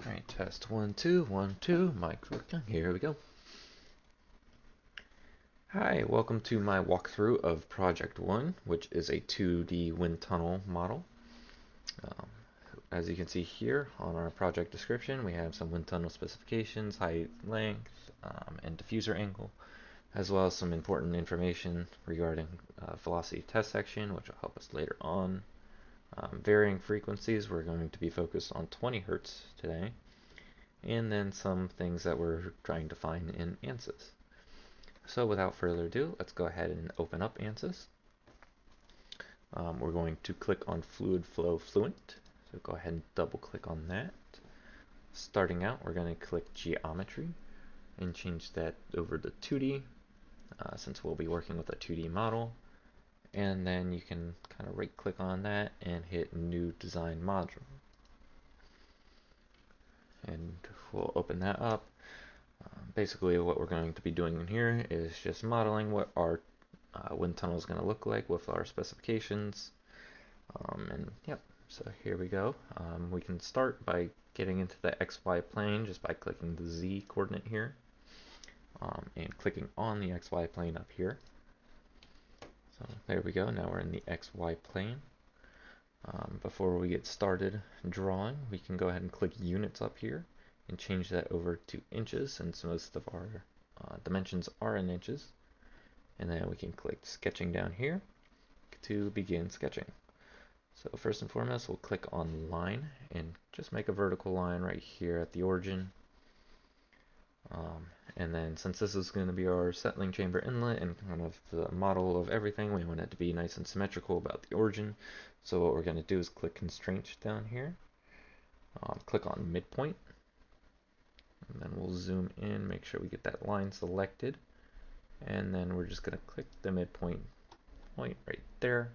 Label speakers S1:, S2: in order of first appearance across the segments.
S1: Alright, test 1, 2, 1, 2, mic's working. Here we go. Hi, welcome to my walkthrough of Project 1, which is a 2D wind tunnel model. Um, as you can see here on our project description, we have some wind tunnel specifications, height, length, and diffuser angle, as well as some important information regarding velocity test section, which will help us later on. Varying frequencies, we're going to be focused on 20 hertz today. And then some things that we're trying to find in ANSYS. So without further ado, let's go ahead and open up ANSYS. We're going to click on Fluid Flow Fluent. So go ahead and double click on that. Starting out, we're going to click Geometry and change that over to 2D, since we'll be working with a 2D model. And then you can kind of right click on that and hit New Design Module. And we'll open that up. Basically what we're going to be doing in here is just modeling what our wind tunnel is going to look like with our specifications. And yep, so here we go. We can start by getting into the XY plane just by clicking the Z coordinate here and clicking on the XY plane up here. So there we go, now we're in the XY plane. Before we get started drawing, we can go ahead and click units up here and change that over to inches, since most of our dimensions are in inches. And then we can click sketching down here to begin sketching. So first and foremost, we'll click on line and just make a vertical line right here at the origin. And then since this is going to be our settling chamber inlet and kind of the model of everything, we want it to be nice and symmetrical about the origin. So what we're going to do is click constraints down here, click on midpoint, and then we'll zoom in, make sure we get that line selected, and then we're just going to click the midpoint point right there,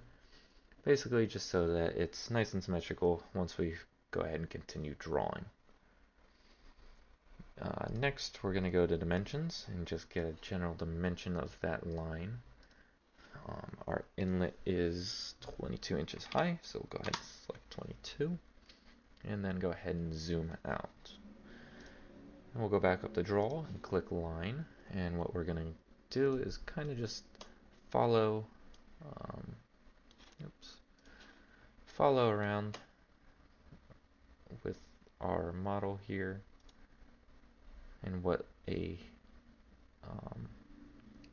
S1: basically just so that it's nice and symmetrical once we go ahead and continue drawing. Next, we're going to go to dimensions and just get a general dimension of that line. Our inlet is 22 inches high, so we'll go ahead and select 22, and then go ahead and zoom out. And we'll go back up to draw and click line, and what we're going to do is kind of just follow follow around with our model here and what a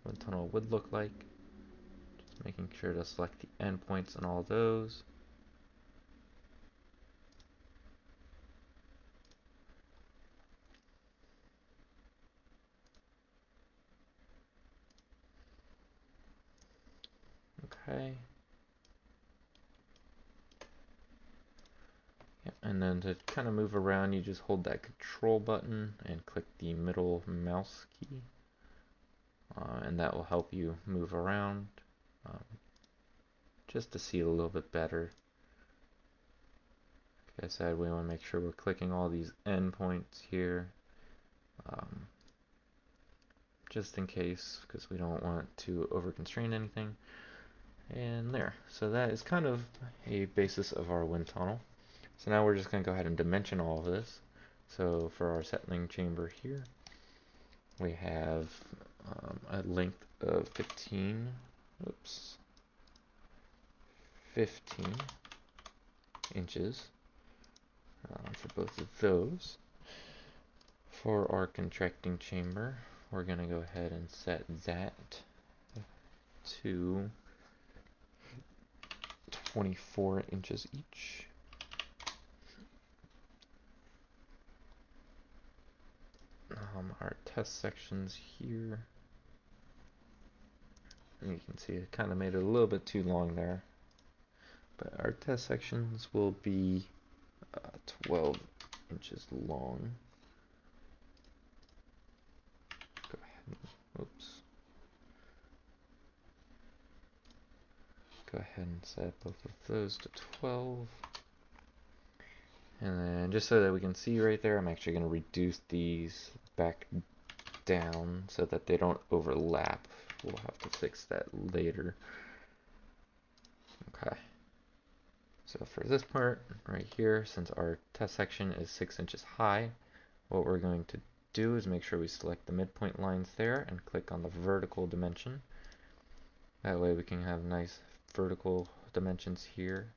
S1: wind tunnel would look like. Just making sure to select the endpoints on all those. Okay. Yep. And then to kind of move around, you just hold that control button and click the middle mouse key. And that will help you move around just to see a little bit better. Like I said, we want to make sure we're clicking all these endpoints here, just in case, because we don't want to over constrain anything. And there, so that is kind of a basis of our wind tunnel. So now we're just going to go ahead and dimension all of this. So for our settling chamber here, we have a length of 15 inches for both of those. For our contracting chamber, we're going to go ahead and set that to 24 inches each. Our test sections here, you can see it kind of made it a little bit too long there, but our test sections will be 12 inches long. Go ahead, go ahead and set both of those to 12. And then just so that we can see right there, I'm actually going to reduce these back down so that they don't overlap. We'll have to fix that later. Okay. So for this part right here, since our test section is 6 inches high, what we're going to do is make sure we select the midpoint lines there and click on the vertical dimension. That way we can have nice vertical dimensions here.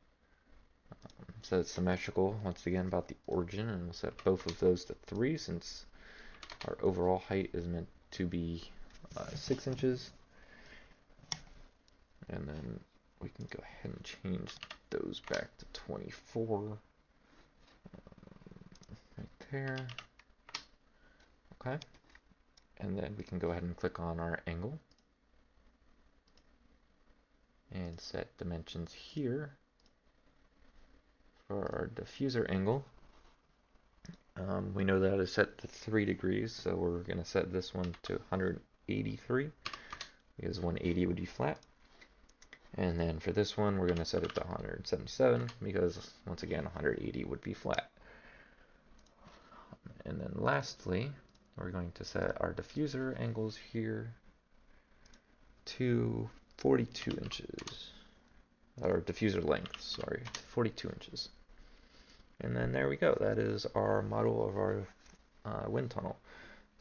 S1: So it's symmetrical once again about the origin, and we'll set both of those to 3 since our overall height is meant to be 6 inches. And then we can go ahead and change those back to 24 right there. Okay. And then we can go ahead and click on our angle and set dimensions here for our diffuser angle. We know that is set to 3 degrees, so we're going to set this one to 183 because 180 would be flat. And then for this one, we're going to set it to 177 because, once again, 180 would be flat. And then lastly, we're going to set our diffuser angles here to 42 inches. Or diffuser length, sorry, 42 inches. And then there we go. That is our model of our wind tunnel.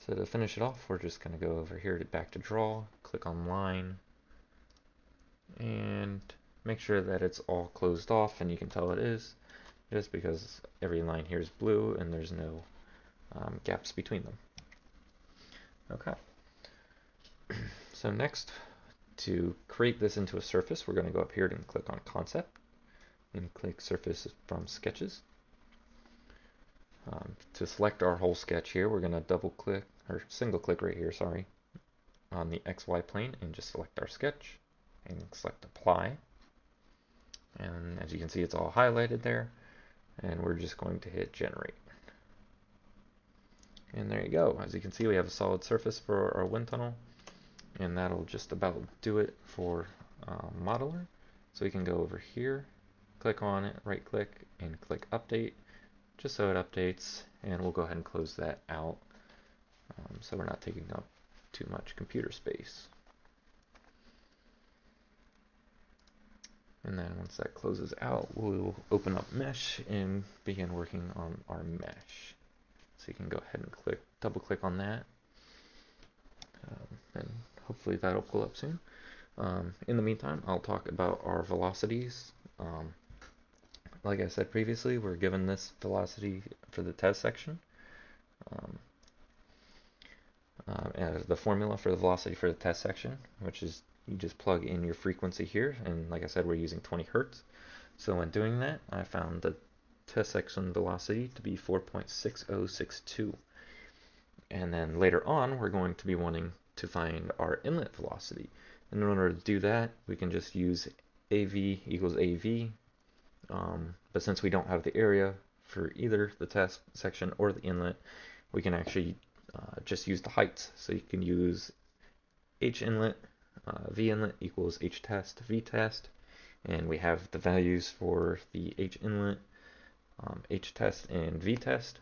S1: So to finish it off, we're just going to go over here to back to draw, click on line, and make sure that it's all closed off, and you can tell it is just because every line here is blue and there's no gaps between them. Okay. So next, to create this into a surface, we're going to go up here and click on concept and click surface from sketches. To select our whole sketch here, we're going to double click or single click right here, sorry, on the XY plane and just select our sketch and select apply. And as you can see, it's all highlighted there, and we're just going to hit generate. And there you go. As you can see, we have a solid surface for our wind tunnel, and that'll just about do it for modeler. So we can go over here, click on it, right click, and click update, just so it updates, and we'll go ahead and close that out so we're not taking up too much computer space. And then once that closes out, we'll open up mesh and begin working on our mesh. So you can go ahead and click, double click on that, and hopefully that'll pull up soon. In the meantime, I'll talk about our velocities. Like I said previously, we're given this velocity for the test section. The formula for the velocity for the test section, which is you just plug in your frequency here, and like I said, we're using 20 hertz. So when doing that, I found the test section velocity to be 4.6062. And then later on, we're going to be wanting to find our inlet velocity. And in order to do that, we can just use AV equals AV. But since we don't have the area for either the test section or the inlet, we can actually just use the heights. So you can use H inlet, V inlet equals H test, V test. And we have the values for the H inlet, H test, and V test.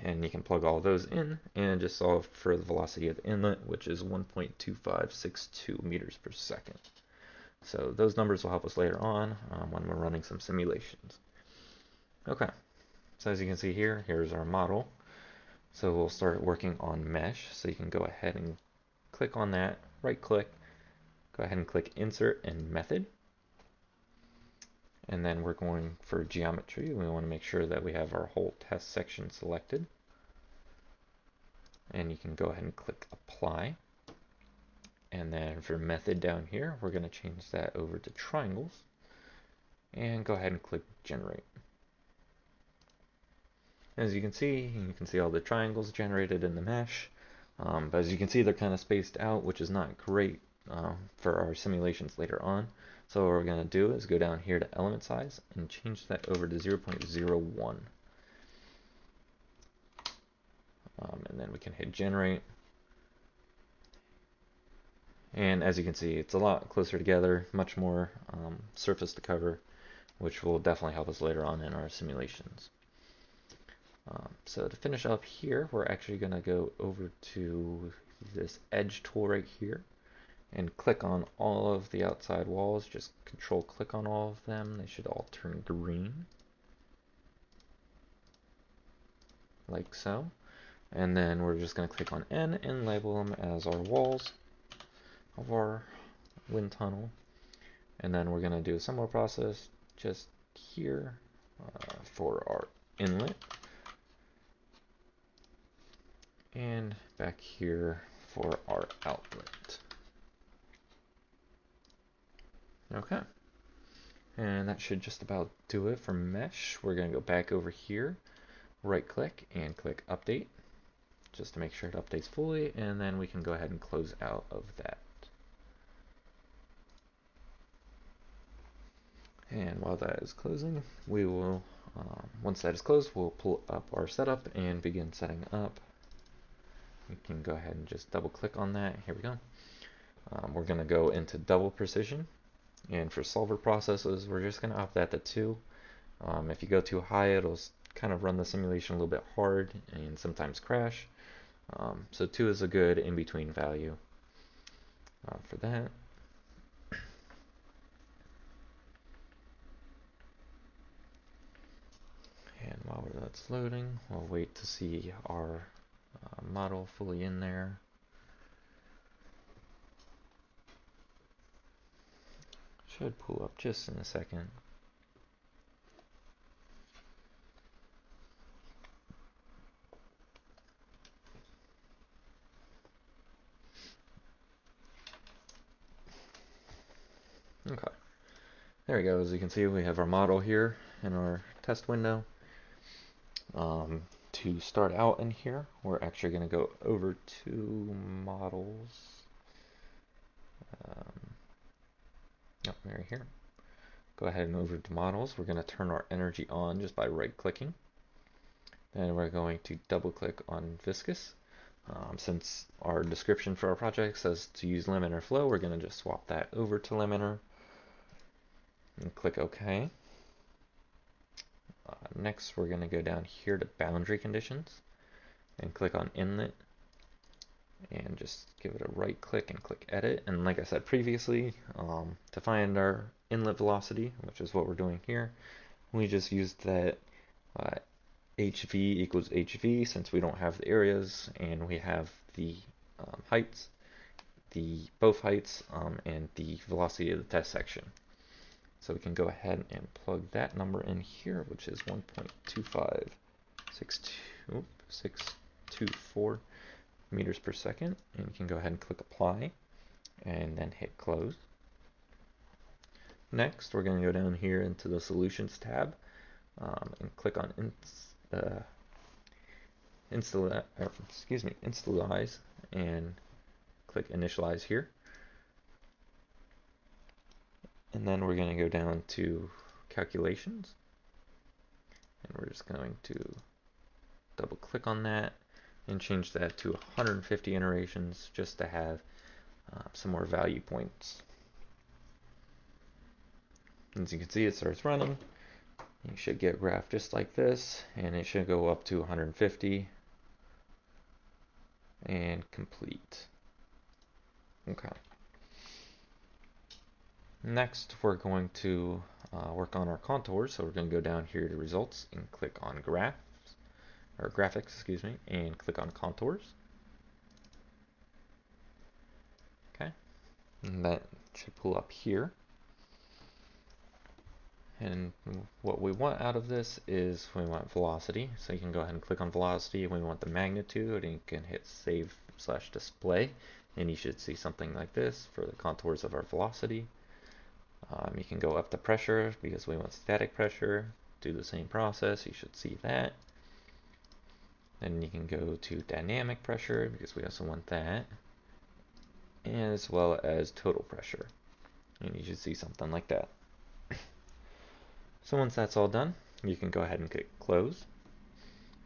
S1: And you can plug all those in and just solve for the velocity of the inlet, which is 1.2562 meters per second. So those numbers will help us later on when we're running some simulations. Okay, so as you can see here, here's our model. So we'll start working on mesh. So you can go ahead and click on that, right click, go ahead and click insert and method. And then we're going for geometry. We want to make sure that we have our whole test section selected. And you can go ahead and click apply. And then for method down here, we're going to change that over to triangles. And go ahead and click generate. As you can see all the triangles generated in the mesh. But as you can see, they're kind of spaced out, which is not great for our simulations later on. So what we're going to do is go down here to element size and change that over to 0.01. And then we can hit generate. And as you can see, it's a lot closer together, much more surface to cover, which will definitely help us later on in our simulations. So to finish up here, we're actually going to go over to this edge tool right here. and click on all of the outside walls. Just control click on all of them. They should all turn green, like so. And then we're just going to click on N and label them as our walls of our wind tunnel. And then we're going to do a similar process just here for our inlet, and back here for our outlet. Okay, and that should just about do it for mesh. We're going to go back over here, right click and click update just to make sure it updates fully, and then we can go ahead and close out of that. And while that is closing, we will, once that is closed, we'll pull up our setup and begin setting up. We can go ahead and just double click on that. Here we go. We're going to go into double precision, and for solver processes, we're just going to up that to 2. If you go too high, it'll kind of run the simulation a little bit hard and sometimes crash. So 2 is a good in-between value for that. And while that's loading, we'll wait to see our model fully in there. Should pull up just in a second. Okay, there we go. As you can see, we have our model here in our test window. To start out in here, we're actually going to go over to models. Right here. Go ahead and over to models. We're going to turn our energy on just by right clicking. Then we're going to double click on viscous. Since our description for our project says to use laminar flow, we're going to just swap that over to laminar and click OK. Next, we're going to go down here to boundary conditions and click on inlet and just give it a right click and click edit. And like I said previously, to find our inlet velocity, which is what we're doing here, we just used that HV equals HV since we don't have the areas and we have the heights, both heights and the velocity of the test section. So we can go ahead and plug that number in here, which is 1.25624 meters per second, and you can go ahead and click apply and then hit close. Next, we're going to go down here into the solutions tab and click on initialize and click initialize here. And then we're going to go down to calculations, and we're just going to double click on that and change that to 150 iterations just to have some more value points. As you can see, it starts running. You should get a graph just like this, and it should go up to 150 and complete. Okay. Next, we're going to work on our contours. So we're going to go down here to results and click on graphics, excuse me, and click on contours. Okay, and that should pull up here. And what we want out of this is we want velocity. So you can go ahead and click on velocity. We want the magnitude, and you can hit save/display, and you should see something like this for the contours of our velocity. You can go up to pressure because we want static pressure. Do the same process. You should see that. Then you can go to dynamic pressure because we also want that, as well as total pressure. And you should see something like that. So once that's all done, you can go ahead and click close.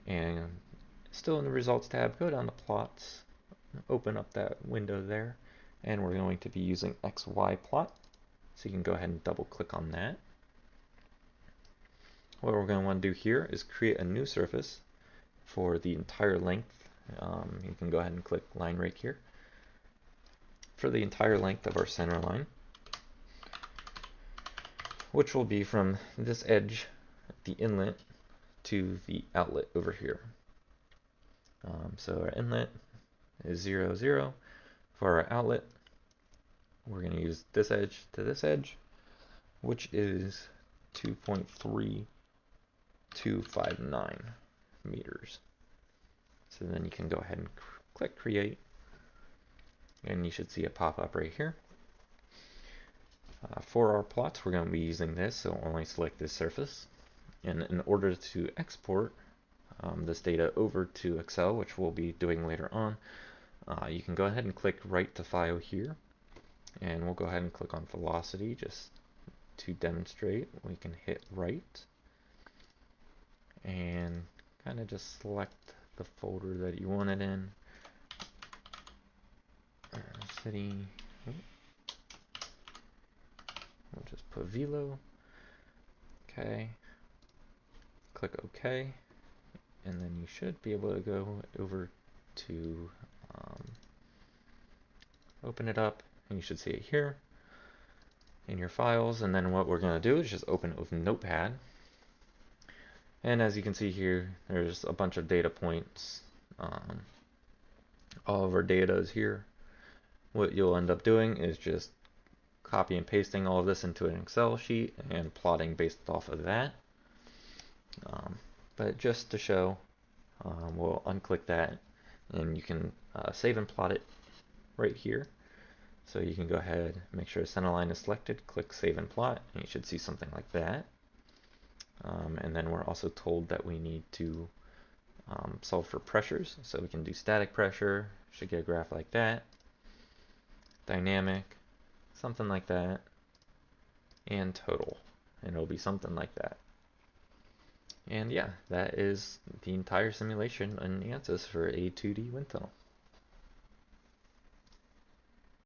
S1: And still in the results tab, go down to plots, open up that window there, and we're going to be using XY plot. So you can go ahead and double click on that. What we're going to want to do here is create a new surface for the entire length. You can go ahead and click line right here. for the entire length of our center line, which will be from this edge, the inlet, to the outlet over here. So our inlet is 0, 0. For our outlet, we're going to use this edge to this edge, which is 2.3259 meters. So then you can go ahead and click create, and you should see it pop up right here. For our plots, we're going to be using this, so only select this surface. And in order to export this data over to Excel, which we'll be doing later on, you can go ahead and click Write to File here, and we'll go ahead and click on Velocity just to demonstrate. We can hit Write, and kind of just select the folder that you want it in. City. We'll just put Velo. Okay. Click OK, and then you should be able to go over to open it up, and you should see it here in your files. And then what we're going to do is just open it with Notepad. And as you can see here, there's a bunch of data points. All of our data is here. What you'll end up doing is just copy and pasting all of this into an Excel sheet and plotting based off of that. But just to show, we'll unclick that, and you can save and plot it right here. So you can go ahead, make sure center line is selected, click Save and Plot, and you should see something like that. And then we're also told that we need to solve for pressures. So we can do static pressure, should get a graph like that, dynamic, something like that, and total, and it'll be something like that. And yeah, that is the entire simulation and ANSYS for a 2D wind tunnel.